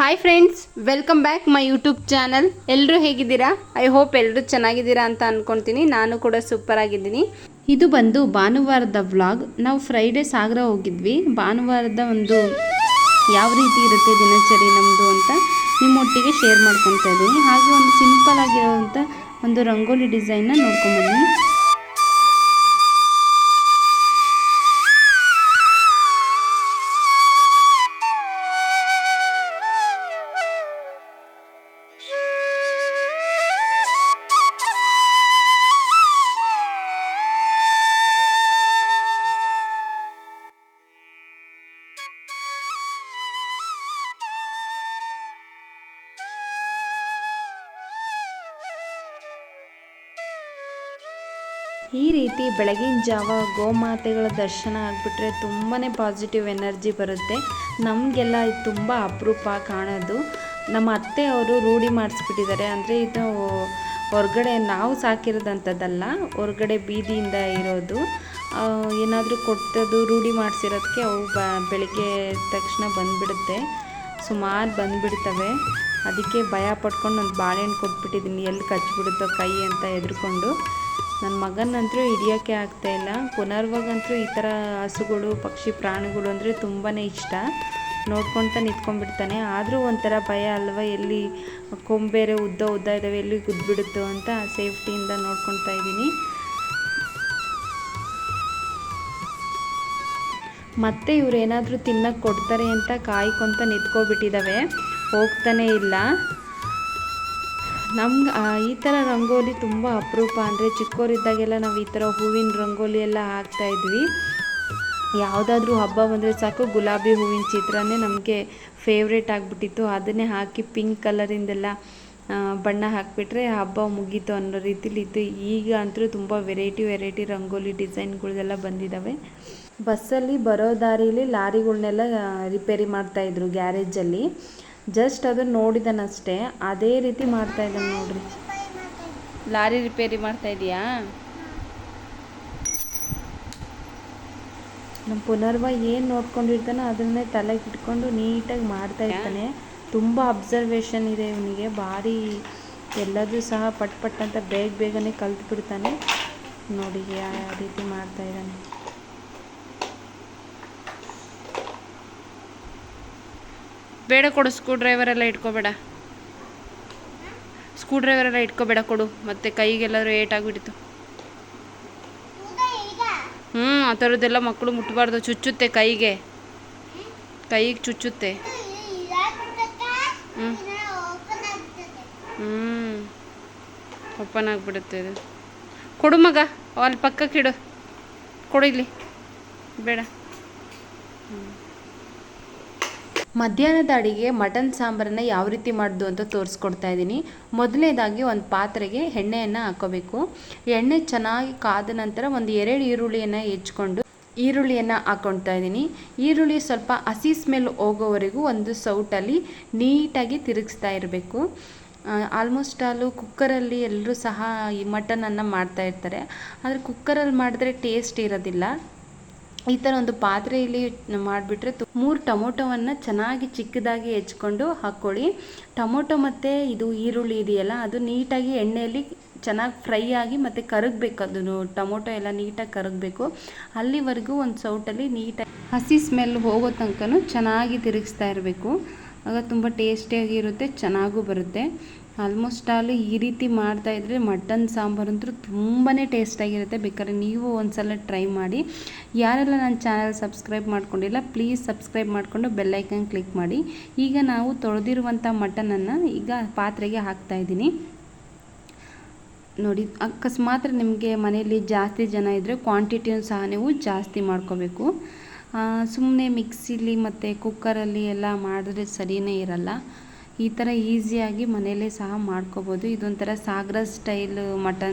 Hi friends, welcome back my YouTube channel. ಎಲ್ಲರೂ ಹೇಗಿದ್ದೀರಾ? I hope ಎಲ್ಲರೂ ಚೆನ್ನಾಗಿದ್ದೀರಾ ಅಂತ ಅಂದ್ಕೊಳ್ತೀನಿ. ನಾನು ಕೂಡ ಸೂಪರ್ ಆಗಿದ್ದೀನಿ. ಇದು ಬಂದು ಭಾನುವಾರದ ವ್ಲಾಗ್. ನಾವು ಫ್ರೈಡೇ ಸಾಗರ ಹೋಗಿದ್ವಿ. ಭಾನುವಾರದ ಒಂದು ಯಾವ ರೀತಿ ಇರುತ್ತೆ ದಿನಚರಿ ನಮ್ಮದು ಅಂತ ನಿಮ್ಮೊಟ್ಟಿಗೆ ಶೇರ್ ಮಾಡ್ಕೊತಾ ಇದ್ದೀನಿ. ಹಾಗೆ ಒಂದು ಸಿಂಪಲ್ ಆಗಿರೋವಂಥ ಒಂದು ರಂಗೋಲಿ ಡಿಸೈನ್ನ ನೋಡ್ಕೊಂಬನ್ನಿ. ಈ ರೀತಿ ಬೆಳಗಿನ ಜಾವ ಗೋಮಾತೆಗಳ ದರ್ಶನ ಆಗಿಬಿಟ್ರೆ ತುಂಬಾ ಪಾಸಿಟಿವ್ ಎನರ್ಜಿ ಬರುತ್ತೆ. ನಮಗೆಲ್ಲ ಇದು ತುಂಬ ಅಪರೂಪ ಕಾಣೋದು. ನಮ್ಮ ಅತ್ತೆ ಅವರು ರೂಢಿ ಮಾಡಿಸ್ಬಿಟ್ಟಿದ್ದಾರೆ. ಅಂದರೆ ಇದು ಹೊರಗಡೆ ನಾವು ಸಾಕಿರೋದಂಥದ್ದಲ್ಲ, ಹೊರಗಡೆ ಬೀದಿಯಿಂದ ಇರೋದು. ಏನಾದರೂ ಕೊಟ್ಟದು ರೂಢಿ ಮಾಡಿಸಿರೋದಕ್ಕೆ ಅವು ಬೆಳಿಗ್ಗೆ ತಕ್ಷಣ ಬಂದುಬಿಡುತ್ತೆ. ಸುಮಾರು ಬಂದುಬಿಡ್ತವೆ. ಅದಕ್ಕೆ ಭಯ ಪಡ್ಕೊಂಡು ಒಂದು ಬಾಳೆಹಣ್ಣು ಕೊಟ್ಬಿಟ್ಟಿದ್ದೀನಿ, ಎಲ್ಲಿ ಕಚ್ಚಿಬಿಡುತ್ತೋ ಕೈ ಅಂತ ಹೆದರ್ಕೊಂಡು. ನನ್ನ ಮಗನಂತೂ ಹಿಡಿಯೋಕ್ಕೆ ಆಗ್ತಾಯಿಲ್ಲ. ಪುನರ್ವಾಗಂತೂ ಈ ಥರ ಹಸುಗಳು ಪಕ್ಷಿ ಪ್ರಾಣಿಗಳು ಅಂದರೆ ತುಂಬಾ ಇಷ್ಟ. ನೋಡ್ಕೊತ ನಿಂತ್ಕೊಂಡ್ಬಿಡ್ತಾನೆ. ಆದರೂ ಒಂಥರ ಭಯ ಅಲ್ವ, ಎಲ್ಲಿ ಕೊಂಬೇರೆ ಉದ್ದ ಇದ್ದಾವೆ, ಎಲ್ಲಿ ಗುದ್ಬಿಡುತ್ತೋ ಅಂತ ಸೇಫ್ಟಿಯಿಂದ ನೋಡ್ಕೊತಾ ಇದ್ದೀನಿ. ಮತ್ತೆ ಇವರೇನಾದರೂ ತಿನ್ನೋಕ್ಕೆ ಕೊಡ್ತಾರೆ ಅಂತ ಕಾಯ್ಕೊಂತ ನಿಂತ್ಕೊಬಿಟ್ಟಿದ್ದಾವೆ, ಹೋಗ್ತಾನೇ ಇಲ್ಲ. ನಮ್ಗೆ ಈ ಥರ ರಂಗೋಲಿ ತುಂಬ ಅಪರೂಪ. ಅಂದರೆ ಚಿಕ್ಕವರಿದ್ದಾಗೆಲ್ಲ ನಾವು ಈ ಥರ ಹೂವಿನ ರಂಗೋಲಿ ಎಲ್ಲ ಹಾಕ್ತಾಯಿದ್ವಿ. ಯಾವುದಾದ್ರೂ ಹಬ್ಬ ಬಂದರೆ ಸಾಕು ಗುಲಾಬಿ ಹೂವಿನ ಚಿತ್ರನೇ ನಮಗೆ ಫೇವ್ರೇಟ್ ಆಗಿಬಿಟ್ಟಿತ್ತು. ಅದನ್ನೇ ಹಾಕಿ ಪಿಂಕ್ ಕಲರಿಂದೆಲ್ಲ ಬಣ್ಣ ಹಾಕಿಬಿಟ್ರೆ ಹಬ್ಬ ಮುಗೀತು ಅನ್ನೋ ರೀತಿಲಿತ್ತು. ಈಗ ಅಂತೂ ತುಂಬ ವೆರೈಟಿ ರಂಗೋಲಿ ಡಿಸೈನ್ಗಳೆಲ್ಲ ಬಂದಿದ್ದಾವೆ. ಬಸ್ಸಲ್ಲಿ ಬರೋ ದಾರಿಯಲ್ಲಿ ಲಾರಿಗಳನ್ನೆಲ್ಲ ರಿಪೇರಿ ಮಾಡ್ತಾಯಿದ್ರು ಗ್ಯಾರೇಜಲ್ಲಿ. ಜಸ್ಟ್ ಅದನ್ನು ನೋಡಿದನಷ್ಟೇ, ಅದೇ ರೀತಿ ಮಾಡ್ತಾ ಇದ್ದಾನೆ ನೋಡ್ರಿ. ಲಾರಿ ರಿಪೇರಿ ಮಾಡ್ತಾ ಇದೀಯಾ? ನಮ್ಮ ಪುನರ್ವ ಏನು ನೋಡ್ಕೊಂಡಿರ್ತಾನೋ ಅದನ್ನೇ ತಲೆಗೆ ಇಟ್ಕೊಂಡು ನೀಟಾಗಿ ಮಾಡ್ತಾ ಇರ್ತಾನೆ. ತುಂಬ ಅಬ್ಸರ್ವೇಷನ್ ಇದೆ ಇವನಿಗೆ, ಭಾರಿ. ಎಲ್ಲದೂ ಸಹ ಪಟ್ ಅಂತ ಬೇಗನೆ ಕಲ್ತು ಬಿಡ್ತಾನೆ. ನೋಡಿ ಯಾವ ರೀತಿ ಮಾಡ್ತಾ ಇದ್ದಾನೆ. ಬೇಡ ಕೊಡು, ಸ್ಕ್ರೂ ಡ್ರೈವರೆಲ್ಲ ಇಟ್ಕೋಬೇಡ, ಕೊಡು. ಮತ್ತೆ ಕೈಗೆಲ್ಲರೂ ಏಟಾಗ್ಬಿಡ್ತು. ಆ ಥರದ್ದೆಲ್ಲ ಮಕ್ಕಳು ಮುಟ್ಟಬಾರ್ದು, ಚುಚ್ಚುತ್ತೆ ಕೈಗೆ ಚುಚ್ಚುತ್ತೆ. ಓಪನ್ ಆಗಿಬಿಡುತ್ತೆ ಇದು. ಕೊಡು ಮಗ, ಅಲ್ಲಿ ಪಕ್ಕಕ್ಕಿಡು, ಕೊಡು ಇಲ್ಲಿ, ಬೇಡ. ಮಧ್ಯಾಹ್ನದ ಅಡಿಗೆ ಮಟನ್ ಸಾಂಬಾರನ್ನು ಯಾವ ರೀತಿ ಮಾಡೋದು ಅಂತ ತೋರಿಸ್ಕೊಡ್ತಾ ಇದ್ದೀನಿ. ಮೊದಲನೇದಾಗಿ ಒಂದು ಪಾತ್ರೆಗೆ ಎಣ್ಣೆಯನ್ನು ಹಾಕೋಬೇಕು. ಎಣ್ಣೆ ಚೆನ್ನಾಗಿ ಕಾದ ನಂತರ ಒಂದು 2 ಈರುಳ್ಳಿಯನ್ನು ಹೆಚ್ಕೊಂಡು ಈರುಳ್ಳಿಯನ್ನು ಹಾಕ್ಕೊಳ್ತಾ ಇದ್ದೀನಿ. ಈರುಳ್ಳಿ ಸ್ವಲ್ಪ ಹಸಿ ಸ್ಮೆಲ್ ಹೋಗೋವರೆಗೂ ಒಂದು ಸೌಟಲ್ಲಿ ನೀಟಾಗಿ ತಿರುಗಿಸ್ತಾ ಇರಬೇಕು. ಆಲ್ಮೋಸ್ಟ್ ಕುಕ್ಕರಲ್ಲಿ ಎಲ್ಲರೂ ಸಹ ಈ ಮಟನನ್ನು ಮಾಡ್ತಾ ಇರ್ತಾರೆ. ಆದರೆ ಕುಕ್ಕರಲ್ಲಿ ಮಾಡಿದ್ರೆ ಟೇಸ್ಟ್ ಇರೋದಿಲ್ಲ. ಈ ಥರ ಒಂದು ಪಾತ್ರೆಯಲ್ಲಿ ಮಾಡಿಬಿಟ್ರೆ 3 ಟೊಮೊಟೊವನ್ನು ಚೆನ್ನಾಗಿ ಚಿಕ್ಕದಾಗಿ ಹೆಚ್ಕೊಂಡು ಹಾಕ್ಕೊಳ್ಳಿ. ಟೊಮೊಟೊ ಮತ್ತು ಇದು ಈರುಳ್ಳಿ ಇದೆಯಲ್ಲ, ಅದು ನೀಟಾಗಿ ಎಣ್ಣೆಯಲ್ಲಿ ಚೆನ್ನಾಗಿ ಫ್ರೈ ಆಗಿ ಮತ್ತು ಕರಗಬೇಕು. ಅದು ಟೊಮೊಟೊ ಎಲ್ಲ ನೀಟಾಗಿ ಕರಗಬೇಕು. ಅಲ್ಲಿವರೆಗೂ ಒಂದು ಸೌಟಲ್ಲಿ ನೀಟಾಗಿ ಹಸಿ ಸ್ಮೆಲ್ ಹೋಗೋ ತನಕನೂ ಚೆನ್ನಾಗಿ ತಿರುಗಿಸ್ತಾ ಇರಬೇಕು. ಆಗ ತುಂಬ ಟೇಸ್ಟಿಯಾಗಿರುತ್ತೆ, ಚೆನ್ನಾಗೂ ಬರುತ್ತೆ. ಆಲ್ಮೋಸ್ಟ್ ಈ ರೀತಿ ಮಾಡ್ತಾಯಿದ್ರೆ ಮಟನ್ ಸಾಂಬಾರಂತೂ ತುಂಬಾ ಟೇಸ್ಟಾಗಿರುತ್ತೆ. ಬೇಕಾದ್ರೆ ನೀವು ಒಂದು ಸಲ ಟ್ರೈ ಮಾಡಿ. ಯಾರೆಲ್ಲ ನನ್ನ ಚಾನಲ್ ಸಬ್ಸ್ಕ್ರೈಬ್ ಮಾಡ್ಕೊಂಡಿಲ್ಲ, ಪ್ಲೀಸ್ ಸಬ್ಸ್ಕ್ರೈಬ್ ಮಾಡಿಕೊಂಡು ಬೆಲ್ಲೈಕನ್ ಕ್ಲಿಕ್ ಮಾಡಿ. ಈಗ ನಾವು ತೊಳೆದಿರುವಂಥ ಮಟನನ್ನು ಈಗ ಪಾತ್ರೆಗೆ ಹಾಕ್ತಾಯಿದ್ದೀನಿ. ನೋಡಿ, ಅಕಸ್ಮಾತ್ ನಿಮಗೆ ಮನೆಯಲ್ಲಿ ಜಾಸ್ತಿ ಜನ ಇದ್ದರೆ ಕ್ವಾಂಟಿಟಿನೂ ಸಹ ನೀವು ಜಾಸ್ತಿ ಮಾಡ್ಕೋಬೇಕು. ಸುಮ್ಮನೆ ಮಿಕ್ಸಿಲಿ ಮತ್ತು ಕುಕ್ಕರಲ್ಲಿ ಎಲ್ಲ ಮಾಡಿದ್ರೆ ಸರಿಯೇ ಇರಲ್ಲ. ಈ ಥರ ಈಸಿಯಾಗಿ ಮನೆಯಲ್ಲೇ ಸಹ ಮಾಡ್ಕೋಬೋದು. ಇದೊಂಥರ ಸಾಗರ ಸ್ಟೈಲ್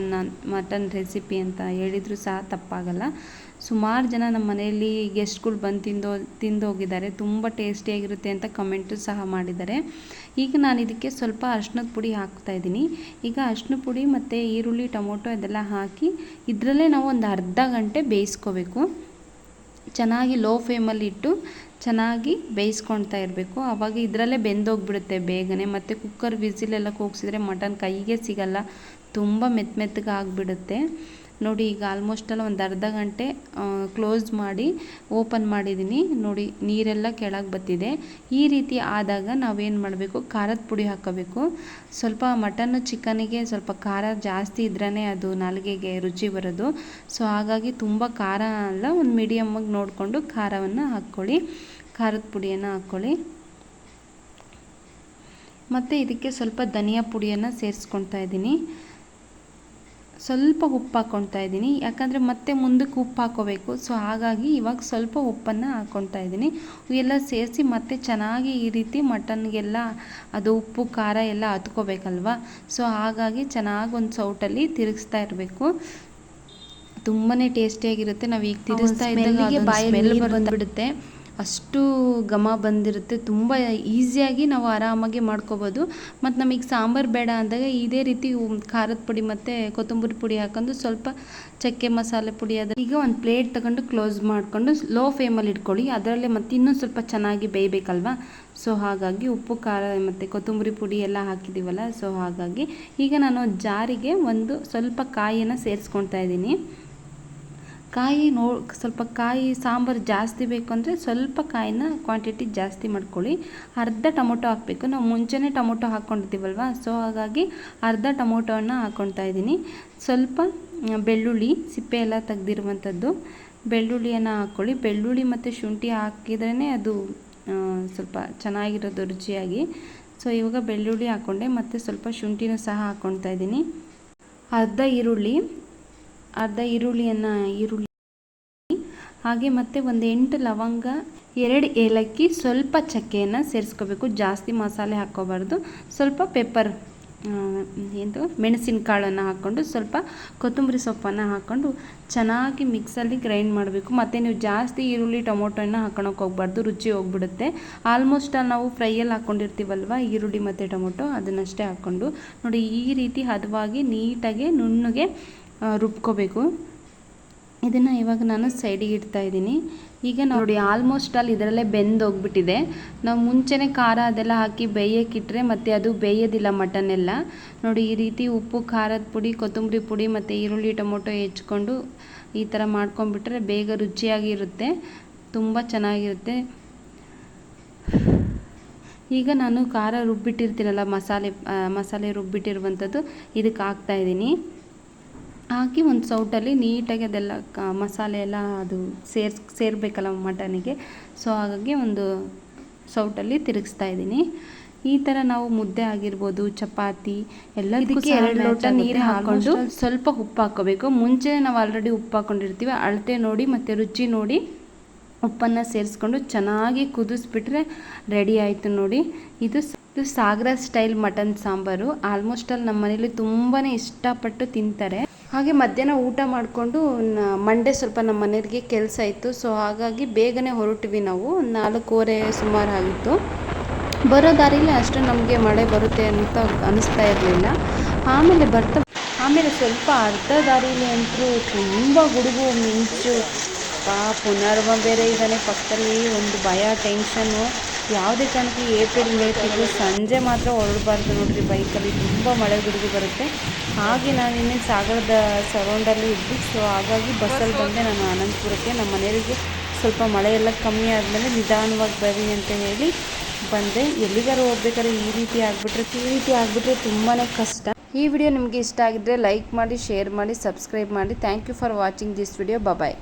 ಮಟನ್ ರೆಸಿಪಿ ಅಂತ ಹೇಳಿದರೂ ಸಹ ತಪ್ಪಾಗಲ್ಲ. ಸುಮಾರು ಜನ ನಮ್ಮ ಮನೆಯಲ್ಲಿ ಗೆಸ್ಟ್ಗಳು ಬಂದು ತಿಂದು ಹೋಗಿದ್ದಾರೆ. ತುಂಬ ಟೇಸ್ಟಿಯಾಗಿರುತ್ತೆ ಅಂತ ಕಮೆಂಟು ಸಹ ಮಾಡಿದ್ದಾರೆ. ಈಗ ನಾನು ಇದಕ್ಕೆ ಸ್ವಲ್ಪ ಅರಿಶಿಣದ ಪುಡಿ ಹಾಕ್ತಾಯಿದ್ದೀನಿ. ಈಗ ಅರಿಶಿಣ ಪುಡಿ ಮತ್ತು ಈರುಳ್ಳಿ ಟೊಮೊಟೊ ಇದೆಲ್ಲ ಹಾಕಿ ಇದರಲ್ಲೇ ನಾವು ಒಂದು ಅರ್ಧ ಗಂಟೆ ಬೇಯಿಸ್ಕೋಬೇಕು. ಚೆನ್ನಾಗಿ ಲೋ ಫ್ಲೇಮಲ್ಲಿ ಇಟ್ಟು ಚೆನ್ನಾಗಿ ಬೇಯಿಸ್ಕೊಳ್ತಾ ಇರಬೇಕು. ಆವಾಗ ಇದರಲ್ಲೇ ಬೆಂದೋಗ್ಬಿಡುತ್ತೆ ಬೇಗನೆ. ಮತ್ತು ಕುಕ್ಕರ್ ವಿಸಿಲೆಲ್ಲ ಕೂಗಿಸಿದ್ರೆ ಮಟನ್ ಕೈಗೆ ಸಿಗಲ್ಲ, ತುಂಬ ಮೆತ್ತಗೆ ಆಗಿಬಿಡುತ್ತೆ. ನೋಡಿ ಈಗ ಆಲ್ಮೋಸ್ಟೆಲ್ಲ ಒಂದು ಅರ್ಧ ಗಂಟೆ ಕ್ಲೋಸ್ ಮಾಡಿ ಓಪನ್ ಮಾಡಿದ್ದೀನಿ. ನೋಡಿ ನೀರೆಲ್ಲ ಕೆಳಗೆ ಬತ್ತಿದೆ. ಈ ರೀತಿ ಆದಾಗ ನಾವೇನು ಮಾಡಬೇಕು, ಖಾರದ ಪುಡಿ ಹಾಕೋಬೇಕು. ಸ್ವಲ್ಪ ಮಟನ್ನು ಚಿಕನಿಗೆ ಸ್ವಲ್ಪ ಖಾರ ಜಾಸ್ತಿ ಇದ್ರೇ ಅದು ನಾಲಿಗೆಗೆ ರುಚಿ ಬರೋದು. ಸೊ ಹಾಗಾಗಿ ತುಂಬ ಖಾರ ಅಲ್ಲ, ಒಂದು ಮೀಡಿಯಮ್ಮಾಗಿ ನೋಡಿಕೊಂಡು ಖಾರವನ್ನು ಹಾಕ್ಕೊಳ್ಳಿ, ಖಾರದ ಪುಡಿಯನ್ನು ಹಾಕ್ಕೊಳ್ಳಿ. ಮತ್ತು ಇದಕ್ಕೆ ಸ್ವಲ್ಪ ಧನಿಯಾ ಪುಡಿಯನ್ನು ಸೇರಿಸ್ಕೊಳ್ತಾ ಇದ್ದೀನಿ. ಸ್ವಲ್ಪ ಉಪ್ಪು ಹಾಕ್ಕೊಳ್ತಾ ಇದ್ದೀನಿ, ಯಾಕಂದರೆ ಮತ್ತೆ ಮುಂದಕ್ಕೆ ಉಪ್ಪು ಹಾಕ್ಕೋಬೇಕು. ಸೊ ಹಾಗಾಗಿ ಇವಾಗ ಸ್ವಲ್ಪ ಉಪ್ಪನ್ನು ಹಾಕ್ಕೊಳ್ತಾ ಇದ್ದೀನಿ. ಎಲ್ಲ ಸೇರಿಸಿ ಮತ್ತೆ ಚೆನ್ನಾಗಿ ಈ ರೀತಿ ಮಟನ್ಗೆಲ್ಲ ಅದು ಉಪ್ಪು ಖಾರ ಎಲ್ಲ ಹತ್ಕೋಬೇಕಲ್ವ. ಸೊ ಹಾಗಾಗಿ ಚೆನ್ನಾಗಿ ಒಂದು ಸೌಟಲ್ಲಿ ತಿರುಗಿಸ್ತಾ ಇರಬೇಕು. ತುಂಬಾ ಟೇಸ್ಟಿಯಾಗಿರುತ್ತೆ. ನಾವು ಈಗ ತಿರುಗಿಸ್ತಾ ಇದ್ದಾಗ ಬಾಯಲ್ಲಿ ಬಂದುಬಿಡುತ್ತೆ, ಅಷ್ಟು ಘಮ ಬಂದಿರುತ್ತೆ. ತುಂಬ ಈಸಿಯಾಗಿ ನಾವು ಆರಾಮಾಗಿ ಮಾಡ್ಕೋಬೋದು. ಮತ್ತು ನಮಗೆ ಸಾಂಬಾರು ಬೇಡ ಅಂದಾಗ ಇದೇ ರೀತಿ ಖಾರದ ಪುಡಿ ಮತ್ತು ಕೊತ್ತಂಬರಿ ಪುಡಿ ಹಾಕೊಂಡು ಸ್ವಲ್ಪ ಚಕ್ಕೆ ಮಸಾಲೆ ಪುಡಿ ಈಗ ಒಂದು ಪ್ಲೇಟ್ ತಗೊಂಡು ಕ್ಲೋಸ್ ಮಾಡಿಕೊಂಡು ಲೋ ಫ್ಲೇಮಲ್ಲಿ ಇಟ್ಕೊಳ್ಳಿ. ಅದರಲ್ಲೇ ಮತ್ತು ಇನ್ನೂ ಸ್ವಲ್ಪ ಚೆನ್ನಾಗಿ ಬೇಯಬೇಕಲ್ವ. ಸೊ ಹಾಗಾಗಿ ಉಪ್ಪು ಖಾರ ಮತ್ತು ಕೊತ್ತಂಬರಿ ಪುಡಿ ಎಲ್ಲ ಹಾಕಿದ್ದೀವಲ್ಲ, ಸೊ ಹಾಗಾಗಿ ಈಗ ನಾನು ಜಾರಿಗೆ ಒಂದು ಸ್ವಲ್ಪ ಕಾಯಿಯನ್ನು ಸೇರಿಸ್ಕೊಳ್ತಾ ಇದ್ದೀನಿ. ಸ್ವಲ್ಪ ಕಾಯಿ ಸಾಂಬಾರು ಜಾಸ್ತಿ ಬೇಕು ಅಂದರೆ ಸ್ವಲ್ಪ ಕಾಯಿನ ಕ್ವಾಂಟಿಟಿ ಜಾಸ್ತಿ ಮಾಡ್ಕೊಳ್ಳಿ. ಅರ್ಧ ಟೊಮೊಟೊ ಹಾಕಬೇಕು. ನಾವು ಮುಂಚೆನೇ ಟೊಮೊಟೊ ಹಾಕ್ಕೊಂಡಿದ್ದೀವಲ್ವ, ಸೊ ಹಾಗಾಗಿ ಅರ್ಧ ಟೊಮೊಟೊವನ್ನು ಹಾಕ್ಕೊಳ್ತಾ ಇದ್ದೀನಿ. ಸ್ವಲ್ಪ ಬೆಳ್ಳುಳ್ಳಿ ಸಿಪ್ಪೆ ಎಲ್ಲ ತೆಗೆದಿರುವಂಥದ್ದು ಬೆಳ್ಳುಳ್ಳಿಯನ್ನು ಹಾಕ್ಕೊಳ್ಳಿ. ಬೆಳ್ಳುಳ್ಳಿ ಮತ್ತು ಶುಂಠಿ ಹಾಕಿದ್ರೇ ಅದು ಸ್ವಲ್ಪ ಚೆನ್ನಾಗಿರೋದು ರುಚಿಯಾಗಿ. ಸೊ ಇವಾಗ ಬೆಳ್ಳುಳ್ಳಿ ಹಾಕ್ಕೊಂಡೆ, ಮತ್ತು ಸ್ವಲ್ಪ ಶುಂಠಿನೂ ಸಹ ಹಾಕ್ಕೊಳ್ತಾ ಇದ್ದೀನಿ. ಅರ್ಧ ಈರುಳ್ಳಿ ಹಾಗೆ ಮತ್ತು ಒಂದು 8 ಲವಂಗ, 2 ಏಲಕ್ಕಿ, ಸ್ವಲ್ಪ ಚಕ್ಕೆಯನ್ನು ಸೇರಿಸ್ಕೋಬೇಕು. ಜಾಸ್ತಿ ಮಸಾಲೆ ಹಾಕ್ಕೋಬಾರ್ದು. ಸ್ವಲ್ಪ ಪೆಪ್ಪರ್ ಮೆಣಸಿನ ಕಾಳನ್ನು ಹಾಕ್ಕೊಂಡು ಸ್ವಲ್ಪ ಕೊತ್ತಂಬರಿ ಸೊಪ್ಪನ್ನು ಹಾಕ್ಕೊಂಡು ಚೆನ್ನಾಗಿ ಮಿಕ್ಸಲ್ಲಿ ಗ್ರೈಂಡ್ ಮಾಡಬೇಕು. ಮತ್ತು ನೀವು ಜಾಸ್ತಿ ಈರುಳ್ಳಿ ಟೊಮೊಟೊನ ಹಾಕೊಳಕ್ಕೆ ಹೋಗ್ಬಾರ್ದು, ರುಚಿ ಹೋಗ್ಬಿಡುತ್ತೆ. ಆಲ್ಮೋಸ್ಟ್ ನಾವು ಫ್ರೈಯಲ್ಲಿ ಹಾಕ್ಕೊಂಡಿರ್ತೀವಲ್ವ ಈರುಳ್ಳಿ ಮತ್ತು ಟೊಮೊಟೊ, ಅದನ್ನಷ್ಟೇ ಹಾಕ್ಕೊಂಡು ನೋಡಿ ಈ ರೀತಿ ಹದವಾಗಿ ನೀಟಾಗಿ ನುಣ್ಣಗೆ ರುಬ್ಕೋಬೇಕು. ಇದನ್ನು ಇವಾಗ ನಾನು ಸೈಡಿಗೆ ಇಡ್ತಾ ಇದ್ದೀನಿ. ಈಗ ನೋಡಿ ಆಲ್ಮೋಸ್ಟ್ ಇದರಲ್ಲೇ ಬೆಂದೋಗ್ಬಿಟ್ಟಿದೆ. ನಾವು ಮುಂಚೆನೇ ಖಾರ ಅದೆಲ್ಲ ಹಾಕಿ ಬೇಯಕ್ಕಿಟ್ರೆ ಮತ್ತು ಅದು ಬೇಯೋದಿಲ್ಲ ಮಟನ್ ಎಲ್ಲ. ನೋಡಿ ಈ ರೀತಿ ಉಪ್ಪು, ಖಾರದ ಪುಡಿ, ಕೊತ್ತಂಬರಿ ಪುಡಿ ಮತ್ತು ಈರುಳ್ಳಿ ಟೊಮೊಟೊ ಹೆಚ್ಕೊಂಡು ಈ ಥರ ಮಾಡ್ಕೊಂಡ್ಬಿಟ್ರೆ ಬೇಗ ರುಚಿಯಾಗಿರುತ್ತೆ, ತುಂಬ ಚೆನ್ನಾಗಿರುತ್ತೆ. ಈಗ ನಾನು ಖಾರ ರುಬ್ಬಿಟ್ಟಿರ್ತೀನಲ್ಲ, ಮಸಾಲೆ ರುಬ್ಬಿಟ್ಟಿರುವಂಥದ್ದು ಇದಕ್ಕೆ ಹಾಕ್ತಾಯಿದ್ದೀನಿ. ಹಾಕಿ ಒಂದು ಸೌಟಲ್ಲಿ ನೀಟಾಗಿ ಅದೆಲ್ಲ ಮಸಾಲೆ ಎಲ್ಲ ಅದು ಸೇರಬೇಕಲ್ಲ ಮಟನಿಗೆ. ಸೊ ಹಾಗಾಗಿ ಒಂದು ಸೌಟಲ್ಲಿ ತಿರುಗಿಸ್ತಾ ಇದ್ದೀನಿ. ಈ ಥರ ನಾವು ಮುದ್ದೆ ಆಗಿರ್ಬೋದು, ಚಪಾತಿ ಎಲ್ಲದಕ್ಕೂ 2 ಲೋಟ ನೀರು ಹಾಕ್ಕೊಂಡು ಸ್ವಲ್ಪ ಉಪ್ಪು ಹಾಕ್ಕೋಬೇಕು. ಮುಂಚೆ ನಾವು ಆಲ್ರೆಡಿ ಉಪ್ಪು ಹಾಕ್ಕೊಂಡಿರ್ತೀವಿ, ಅಳತೆ ನೋಡಿ ಮತ್ತು ರುಚಿ ನೋಡಿ ಉಪ್ಪನ್ನು ಸೇರಿಸ್ಕೊಂಡು ಚೆನ್ನಾಗಿ ಕುದಿಸ್ಬಿಟ್ರೆ ರೆಡಿ ಆಯಿತು. ನೋಡಿ ಇದು ಸಾಗರ ಸ್ಟೈಲ್ ಮಟನ್ ಸಾಂಬಾರು. ಆಲ್ಮೋಸ್ಟ್ ನಮ್ಮ ಮನೇಲಿ ತುಂಬಾ ಇಷ್ಟಪಟ್ಟು ತಿಂತಾರೆ. ಹಾಗೆ ಮಧ್ಯಾಹ್ನ ಊಟ ಮಾಡಿಕೊಂಡು ಮಂಡೇ ಸ್ವಲ್ಪ ನಮ್ಮ ಮನೆಯವರಿಗೆ ಕೆಲಸ ಇತ್ತು. ಸೊ ಹಾಗಾಗಿ ಬೇಗನೆ ಹೊರಟ್ವಿ ನಾವು. 4:15 ಸುಮಾರು ಆಗಿತ್ತು. ಬರೋ ದಾರಿಲಿ ಅಷ್ಟು ನಮಗೆ ಮಳೆ ಬರುತ್ತೆ ಅಂತ ಅನಿಸ್ತಾ ಇರಲಿಲ್ಲ. ಆಮೇಲೆ ಸ್ವಲ್ಪ ಅರ್ಧ ದಾರಿಲಿ ಅಂತೂ ತುಂಬ ಗುಡುಗು ಮಿಂಚು, ಪುನರ್ವ ಬೇರೆ ಇದ್ದಾನೆ ಪಕ್ಕದಲ್ಲಿ. ಒಂದು ಭಯ, ಟೆನ್ಷನ್ನು. ಯಾವುದೇ ಕಾರಣಕ್ಕೆ ಏಪ್ರಿಲ್ ಮೇ ತಿಂಗಳು ಸಂಜೆ ಮಾತ್ರ ಹೊರಡಬಾರ್ದು ನೋಡ್ರಿ ಬೈಕಲ್ಲಿ, ತುಂಬ ಮಳೆ ಗುಡುಗು ಬರುತ್ತೆ. ಹಾಗೆ ನಾನು ಇನ್ನೇನು ಸಾಗರದ ಸರೌಂಡಲ್ಲಿ ಇದ್ವಿ. ಸೊ ಹಾಗಾಗಿ ಬಸ್ಸಲ್ಲಿ ಬಂದೆ ನಾನು ಅನಂತಪುರಕ್ಕೆ. ನಮ್ಮ ಮನೆಯವರಿಗೆ ಸ್ವಲ್ಪ ಮಳೆ ಎಲ್ಲ ಕಮ್ಮಿ ಆದಮೇಲೆ ನಿಧಾನವಾಗಿ ಬರ್ರಿ ಅಂತ ಹೇಳಿ ಬಂದೆ. ಎಲ್ಲಿಗಾರು ಹೋಗ್ಬೇಕಾದ್ರೆ ಈ ರೀತಿ ಆಗಿಬಿಟ್ರೆ ತುಂಬಾ ಕಷ್ಟ. ಈ ವಿಡಿಯೋ ನಿಮಗೆ ಇಷ್ಟ ಆಗಿದ್ದರೆ ಲೈಕ್ ಮಾಡಿ, ಶೇರ್ ಮಾಡಿ, ಸಬ್ಸ್ಕ್ರೈಬ್ ಮಾಡಿ. Thank you for watching this video. Bye.